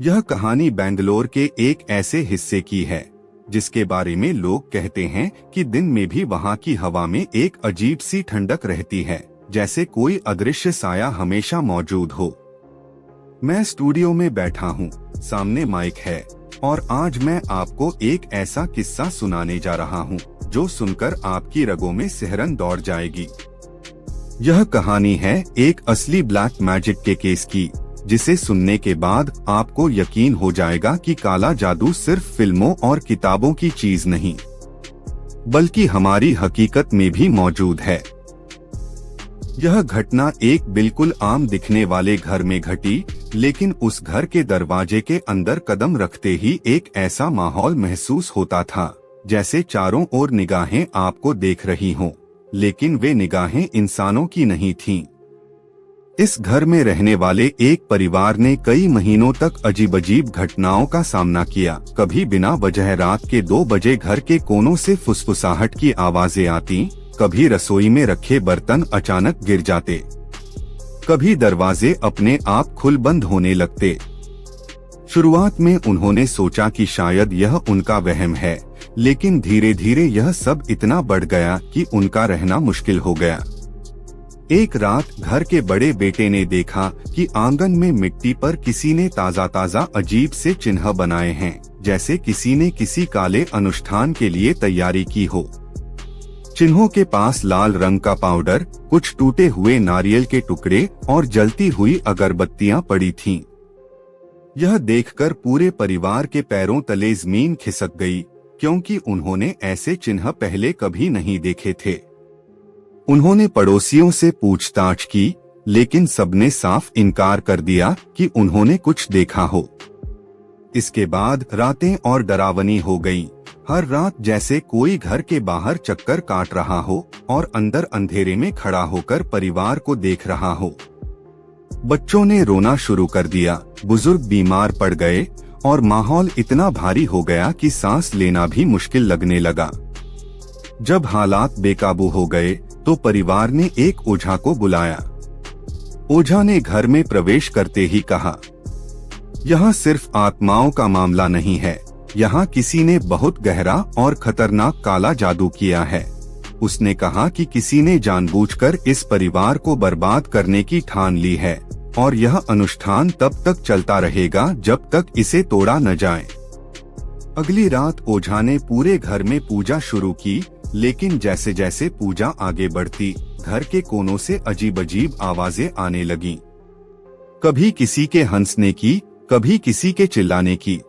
यह कहानी बेंगलोर के एक ऐसे हिस्से की है जिसके बारे में लोग कहते हैं कि दिन में भी वहाँ की हवा में एक अजीब सी ठंडक रहती है, जैसे कोई अदृश्य साया हमेशा मौजूद हो। मैं स्टूडियो में बैठा हूँ, सामने माइक है और आज मैं आपको एक ऐसा किस्सा सुनाने जा रहा हूँ जो सुनकर आपकी रगों में सिहरन दौड़ जाएगी। यह कहानी है एक असली ब्लैक मैजिक के केस की, जिसे सुनने के बाद आपको यकीन हो जाएगा कि काला जादू सिर्फ फिल्मों और किताबों की चीज नहीं, बल्कि हमारी हकीकत में भी मौजूद है। यह घटना एक बिल्कुल आम दिखने वाले घर में घटी, लेकिन उस घर के दरवाजे के अंदर कदम रखते ही एक ऐसा माहौल महसूस होता था जैसे चारों ओर निगाहें आपको देख रही हों, लेकिन वे निगाहें इंसानों की नहीं थीं। इस घर में रहने वाले एक परिवार ने कई महीनों तक अजीब-अजीब घटनाओं का सामना किया। कभी बिना वजह रात के 2 बजे घर के कोनों से फुसफुसाहट की आवाजें आती, कभी रसोई में रखे बर्तन अचानक गिर जाते, कभी दरवाजे अपने आप खुल बंद होने लगते। शुरुआत में उन्होंने सोचा कि शायद यह उनका वहम है, लेकिन धीरे धीरे यह सब इतना बढ़ गया कि उनका रहना मुश्किल हो गया। एक रात घर के बड़े बेटे ने देखा कि आंगन में मिट्टी पर किसी ने ताजा ताजा अजीब से चिन्ह बनाए हैं, जैसे किसी ने किसी काले अनुष्ठान के लिए तैयारी की हो। चिन्हों के पास लाल रंग का पाउडर, कुछ टूटे हुए नारियल के टुकड़े और जलती हुई अगरबत्तियां पड़ी थीं। यह देखकर पूरे परिवार के पैरों तले जमीन खिसक गई, क्योंकि उन्होंने ऐसे चिन्ह पहले कभी नहीं देखे थे। उन्होंने पड़ोसियों से पूछताछ की, लेकिन सबने साफ इनकार कर दिया कि उन्होंने कुछ देखा हो। इसके बाद रातें और डरावनी हो गईं। हर रात जैसे कोई घर के बाहर चक्कर काट रहा हो और अंदर अंधेरे में खड़ा होकर परिवार को देख रहा हो। बच्चों ने रोना शुरू कर दिया, बुजुर्ग बीमार पड़ गए और माहौल इतना भारी हो गया कि सांस लेना भी मुश्किल लगने लगा। जब हालात बेकाबू हो गए तो परिवार ने एक ओझा को बुलाया। ओझा ने घर में प्रवेश करते ही कहा, यहाँ सिर्फ आत्माओं का मामला नहीं है, यहाँ किसी ने बहुत गहरा और खतरनाक काला जादू किया है। उसने कहा कि किसी ने जानबूझकर इस परिवार को बर्बाद करने की ठान ली है और यह अनुष्ठान तब तक चलता रहेगा जब तक इसे तोड़ा न जाए। अगली रात ओझा ने पूरे घर में पूजा शुरू की, लेकिन जैसे जैसे पूजा आगे बढ़ती, घर के कोनों से अजीब-अजीब आवाजें आने लगीं। कभी किसी के हंसने की, कभी किसी के चिल्लाने की।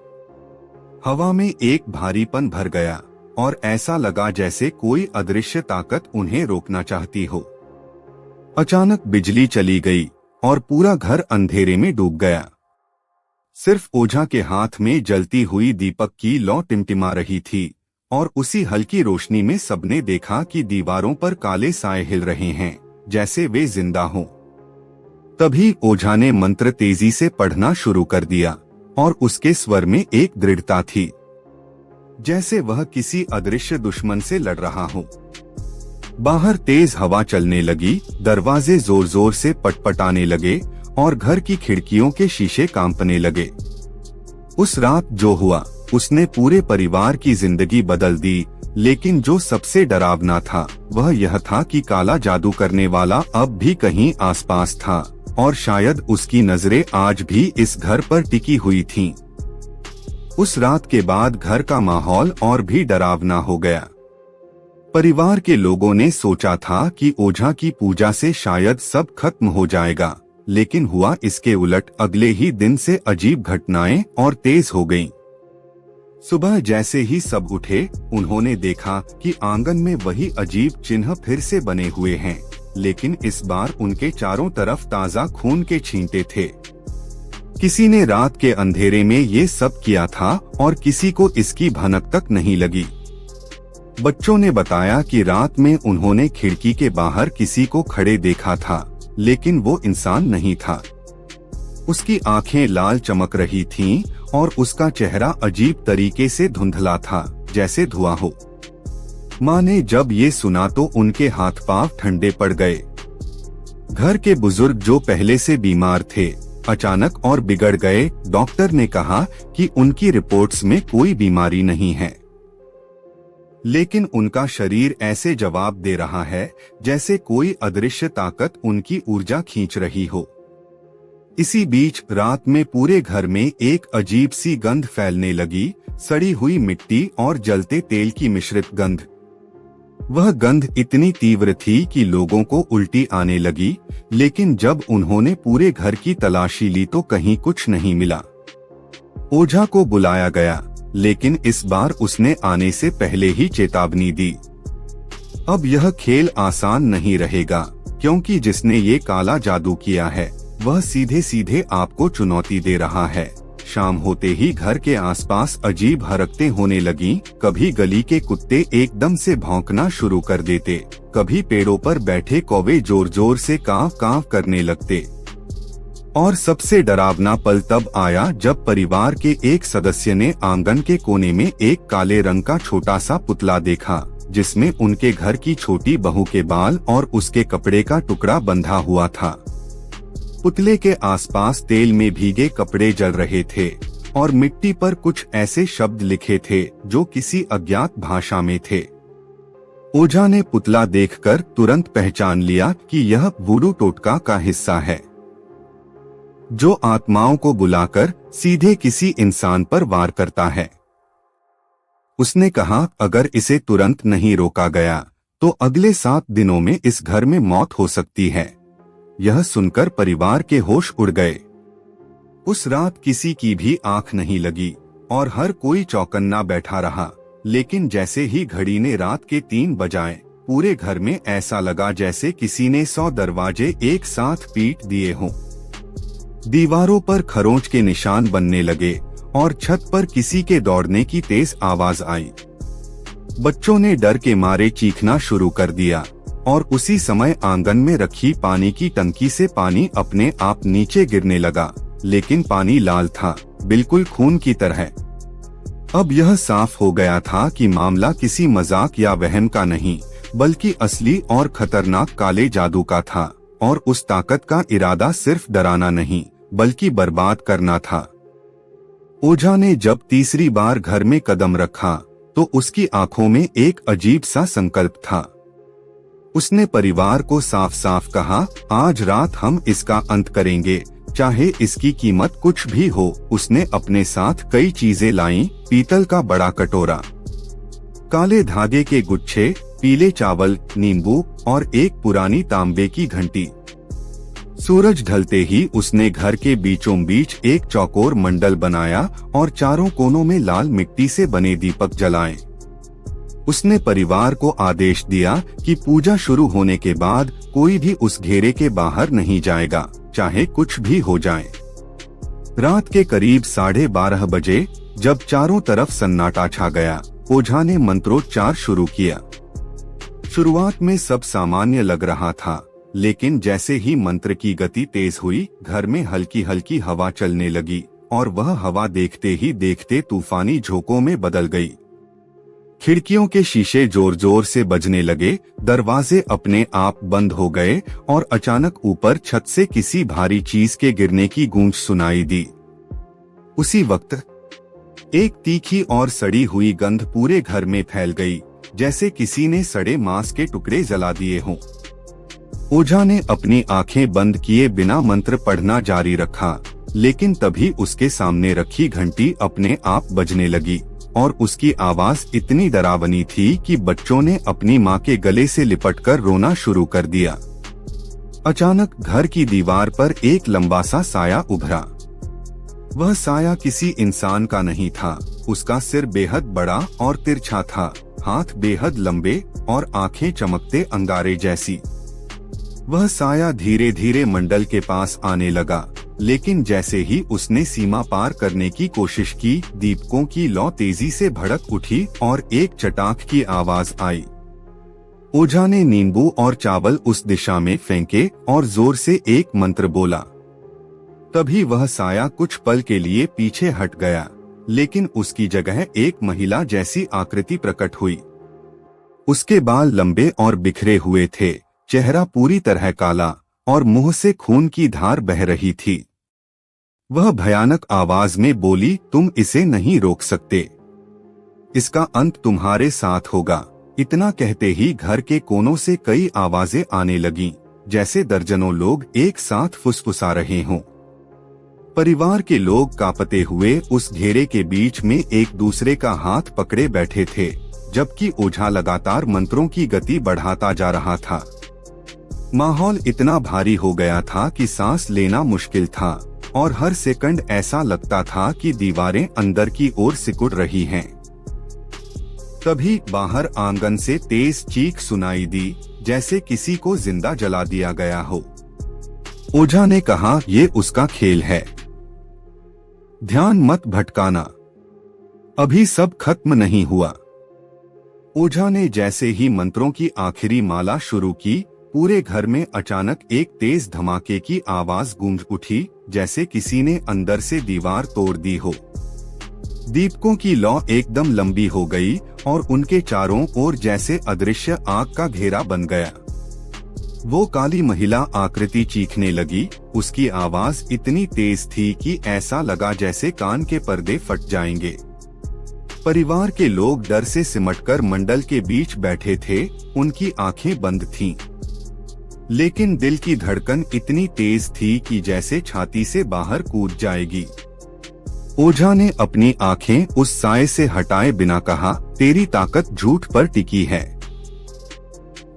हवा में एक भारीपन भर गया और ऐसा लगा जैसे कोई अदृश्य ताकत उन्हें रोकना चाहती हो। अचानक बिजली चली गई और पूरा घर अंधेरे में डूब गया। सिर्फ ओझा के हाथ में जलती हुई दीपक की लौ टिमटिमा रही थी और उसी हल्की रोशनी में सबने देखा कि दीवारों पर काले साए हिल रहे हैं, जैसे वे जिंदा हों। तभी ओझा ने मंत्र तेजी से पढ़ना शुरू कर दिया और उसके स्वर में एक दृढ़ता थी, जैसे वह किसी अदृश्य दुश्मन से लड़ रहा हो। बाहर तेज हवा चलने लगी, दरवाजे जोर जोर से पटपटाने लगे और घर की खिड़कियों के शीशे कांपने लगे। उस रात जो हुआ उसने पूरे परिवार की जिंदगी बदल दी, लेकिन जो सबसे डरावना था वह यह था कि काला जादू करने वाला अब भी कहीं आसपास था और शायद उसकी नजरें आज भी इस घर पर टिकी हुई थीं। उस रात के बाद घर का माहौल और भी डरावना हो गया। परिवार के लोगों ने सोचा था कि ओझा की पूजा से शायद सब खत्म हो जाएगा, लेकिन हुआ इसके उलट। अगले ही दिन से अजीब घटनाएं और तेज हो गईं। सुबह जैसे ही सब उठे, उन्होंने देखा कि आंगन में वही अजीब चिन्ह फिर से बने हुए हैं, लेकिन इस बार उनके चारों तरफ ताजा खून के छींटे थे। किसी ने रात के अंधेरे में ये सब किया था और किसी को इसकी भनक तक नहीं लगी। बच्चों ने बताया कि रात में उन्होंने खिड़की के बाहर किसी को खड़े देखा था, लेकिन वो इंसान नहीं था। उसकी आंखें लाल चमक रही थीं और उसका चेहरा अजीब तरीके से धुंधला था, जैसे धुआं हो। माँ ने जब ये सुना तो उनके हाथ पांव ठंडे पड़ गए। घर के बुजुर्ग जो पहले से बीमार थे, अचानक और बिगड़ गए। डॉक्टर ने कहा कि उनकी रिपोर्ट्स में कोई बीमारी नहीं है, लेकिन उनका शरीर ऐसे जवाब दे रहा है जैसे कोई अदृश्य ताकत उनकी ऊर्जा खींच रही हो। इसी बीच रात में पूरे घर में एक अजीब सी गंध फैलने लगी, सड़ी हुई मिट्टी और जलते तेल की मिश्रित गंध। वह गंध इतनी तीव्र थी कि लोगों को उल्टी आने लगी, लेकिन जब उन्होंने पूरे घर की तलाशी ली तो कहीं कुछ नहीं मिला। ओझा को बुलाया गया, लेकिन इस बार उसने आने से पहले ही चेतावनी दी। अब यह खेल आसान नहीं रहेगा, क्योंकि जिसने ये काला जादू किया है वह सीधे सीधे आपको चुनौती दे रहा है। शाम होते ही घर के आसपास अजीब हरकतें होने लगीं। कभी गली के कुत्ते एकदम से भौंकना शुरू कर देते, कभी पेड़ों पर बैठे कौवे जोर जोर से काव काव करने लगते। और सबसे डरावना पल तब आया जब परिवार के एक सदस्य ने आंगन के कोने में एक काले रंग का छोटा सा पुतला देखा, जिसमें उनके घर की छोटी बहू के बाल और उसके कपड़े का टुकड़ा बंधा हुआ था। पुतले के आसपास तेल में भीगे कपड़े जल रहे थे और मिट्टी पर कुछ ऐसे शब्द लिखे थे जो किसी अज्ञात भाषा में थे। ओझा ने पुतला देखकर तुरंत पहचान लिया कि यह वुडू टोटका का हिस्सा है, जो आत्माओं को बुलाकर सीधे किसी इंसान पर वार करता है। उसने कहा, अगर इसे तुरंत नहीं रोका गया तो अगले 7 दिनों में इस घर में मौत हो सकती है। यह सुनकर परिवार के होश उड़ गए। उस रात किसी की भी आंख नहीं लगी और हर कोई चौकन्ना बैठा रहा। लेकिन जैसे ही घड़ी ने रात के 3 बजाए, पूरे घर में ऐसा लगा जैसे किसी ने 100 दरवाजे एक साथ पीट दिए हों। दीवारों पर खरोंच के निशान बनने लगे और छत पर किसी के दौड़ने की तेज आवाज आई। बच्चों ने डर के मारे चीखना शुरू कर दिया और उसी समय आंगन में रखी पानी की टंकी से पानी अपने आप नीचे गिरने लगा, लेकिन पानी लाल था, बिल्कुल खून की तरह। अब यह साफ हो गया था कि मामला किसी मजाक या वहम का नहीं, बल्कि असली और खतरनाक काले जादू का था, और उस ताकत का इरादा सिर्फ डराना नहीं बल्कि बर्बाद करना था। ओझा ने जब तीसरी बार घर में कदम रखा तो उसकी आंखों में एक अजीब सा संकल्प था। उसने परिवार को साफ साफ कहा, आज रात हम इसका अंत करेंगे, चाहे इसकी कीमत कुछ भी हो। उसने अपने साथ कई चीजें लाईं, पीतल का बड़ा कटोरा, काले धागे के गुच्छे, पीले चावल, नींबू और एक पुरानी तांबे की घंटी। सूरज ढलते ही उसने घर के बीचों बीच एक चौकोर मंडल बनाया और चारों कोनों में लाल मिट्टी से बने दीपक जलाए। उसने परिवार को आदेश दिया कि पूजा शुरू होने के बाद कोई भी उस घेरे के बाहर नहीं जाएगा, चाहे कुछ भी हो जाए। रात के करीब 12:30 बजे जब चारों तरफ सन्नाटा छा गया, ओझा ने मंत्रोच्चार शुरू किया। शुरुआत में सब सामान्य लग रहा था, लेकिन जैसे ही मंत्र की गति तेज हुई, घर में हल्की हल्की हवा चलने लगी और वह हवा देखते ही देखते तूफानी झोंकों में बदल गई। खिड़कियों के शीशे जोर जोर से बजने लगे, दरवाजे अपने आप बंद हो गए और अचानक ऊपर छत से किसी भारी चीज के गिरने की गूंज सुनाई दी। उसी वक्त एक तीखी और सड़ी हुई गंध पूरे घर में फैल गई, जैसे किसी ने सड़े मांस के टुकड़े जला दिए हों। ओझा ने अपनी आंखें बंद किए बिना मंत्र पढ़ना जारी रखा, लेकिन तभी उसके सामने रखी घंटी अपने आप बजने लगी और उसकी आवाज इतनी डरावनी थी कि बच्चों ने अपनी मां के गले से लिपटकर रोना शुरू कर दिया। अचानक घर की दीवार पर एक लंबा सा साया उभरा। वह साया किसी इंसान का नहीं था। उसका सिर बेहद बड़ा और तिरछा था, हाथ बेहद लंबे और आंखें चमकते अंगारे जैसी। वह साया धीरे धीरे मंडल के पास आने लगा, लेकिन जैसे ही उसने सीमा पार करने की कोशिश की, दीपकों की लौ तेजी से भड़क उठी और एक चटाक की आवाज आई। ओझा ने नींबू और चावल उस दिशा में फेंके और जोर से एक मंत्र बोला। तभी वह साया कुछ पल के लिए पीछे हट गया, लेकिन उसकी जगह एक महिला जैसी आकृति प्रकट हुई। उसके बाल लंबे और बिखरे हुए थे, चेहरा पूरी तरह काला और मुंह से खून की धार बह रही थी। वह भयानक आवाज में बोली, तुम इसे नहीं रोक सकते, इसका अंत तुम्हारे साथ होगा। इतना कहते ही घर के कोनों से कई आवाजें आने लगीं, जैसे दर्जनों लोग एक साथ फुसफुसा रहे हों। परिवार के लोग कांपते हुए उस घेरे के बीच में एक दूसरे का हाथ पकड़े बैठे थे, जबकि ओझा लगातार मंत्रों की गति बढ़ाता जा रहा था। माहौल इतना भारी हो गया था कि सांस लेना मुश्किल था और हर सेकंड ऐसा लगता था कि दीवारें अंदर की ओर सिकुड़ रही हैं। तभी बाहर आंगन से तेज चीख सुनाई दी, जैसे किसी को जिंदा जला दिया गया हो। ओझा ने कहा, ये उसका खेल है, ध्यान मत भटकाना, अभी सब खत्म नहीं हुआ। ओझा ने जैसे ही मंत्रों की आखिरी माला शुरू की, पूरे घर में अचानक एक तेज धमाके की आवाज गूंज उठी, जैसे किसी ने अंदर से दीवार तोड़ दी हो। दीपकों की लौ एकदम लंबी हो गई और उनके चारों ओर जैसे अदृश्य आग का घेरा बन गया। वो काली महिला आकृति चीखने लगी। उसकी आवाज इतनी तेज थी कि ऐसा लगा जैसे कान के पर्दे फट जाएंगे। परिवार के लोग डर से सिमटकर मंडल के बीच बैठे थे, उनकी आंखें बंद थीं। लेकिन दिल की धड़कन इतनी तेज थी कि जैसे छाती से बाहर कूद जाएगी। ओझा ने अपनी आंखें उस साए से हटाए बिना कहा, तेरी ताकत झूठ पर टिकी है,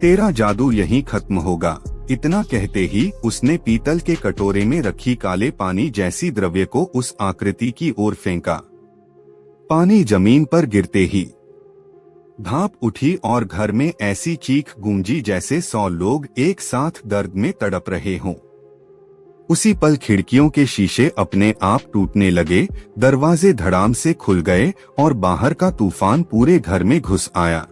तेरा जादू यहीं खत्म होगा। इतना कहते ही उसने पीतल के कटोरे में रखी काले पानी जैसी द्रव्य को उस आकृति की ओर फेंका। पानी जमीन पर गिरते ही भाप उठी और घर में ऐसी चीख गूंजी जैसे 100 लोग एक साथ दर्द में तड़प रहे हों। उसी पल खिड़कियों के शीशे अपने आप टूटने लगे, दरवाजे धड़ाम से खुल गए और बाहर का तूफान पूरे घर में घुस आया।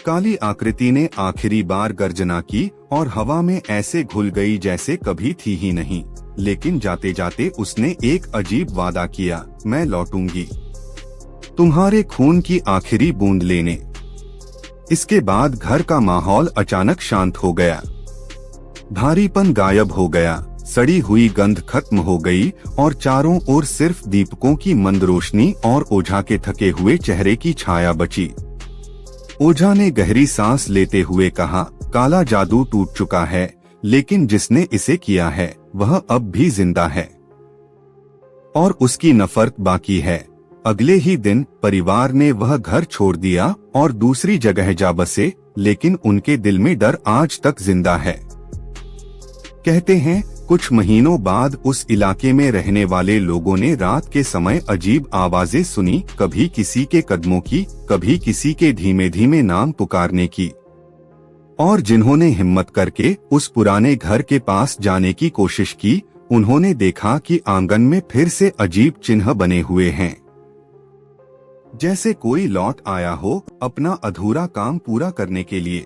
काली आकृति ने आखिरी बार गर्जना की और हवा में ऐसे घुल गई जैसे कभी थी ही नहीं। लेकिन जाते जाते उसने एक अजीब वादा किया, मैं लौटूंगी तुम्हारे खून की आखिरी बूंद लेने। इसके बाद घर का माहौल अचानक शांत हो गया। भारीपन गायब हो गया, सड़ी हुई गंध खत्म हो गई और चारों ओर सिर्फ दीपकों की मंद रोशनी और ओझा के थके हुए चेहरे की छाया बची। ओझा ने गहरी सांस लेते हुए कहा, काला जादू टूट चुका है, लेकिन जिसने इसे किया है वह अब भी जिंदा है और उसकी नफरत बाकी है। अगले ही दिन परिवार ने वह घर छोड़ दिया और दूसरी जगह जा बसे, लेकिन उनके दिल में डर आज तक जिंदा है। कहते हैं कुछ महीनों बाद उस इलाके में रहने वाले लोगों ने रात के समय अजीब आवाजें सुनी, कभी किसी के कदमों की, कभी किसी के धीमे धीमे नाम पुकारने की। और जिन्होंने हिम्मत करके उस पुराने घर के पास जाने की कोशिश की, उन्होंने देखा कि आंगन में फिर से अजीब चिन्ह बने हुए हैं, जैसे कोई लौट आया हो अपना अधूरा काम पूरा करने के लिए।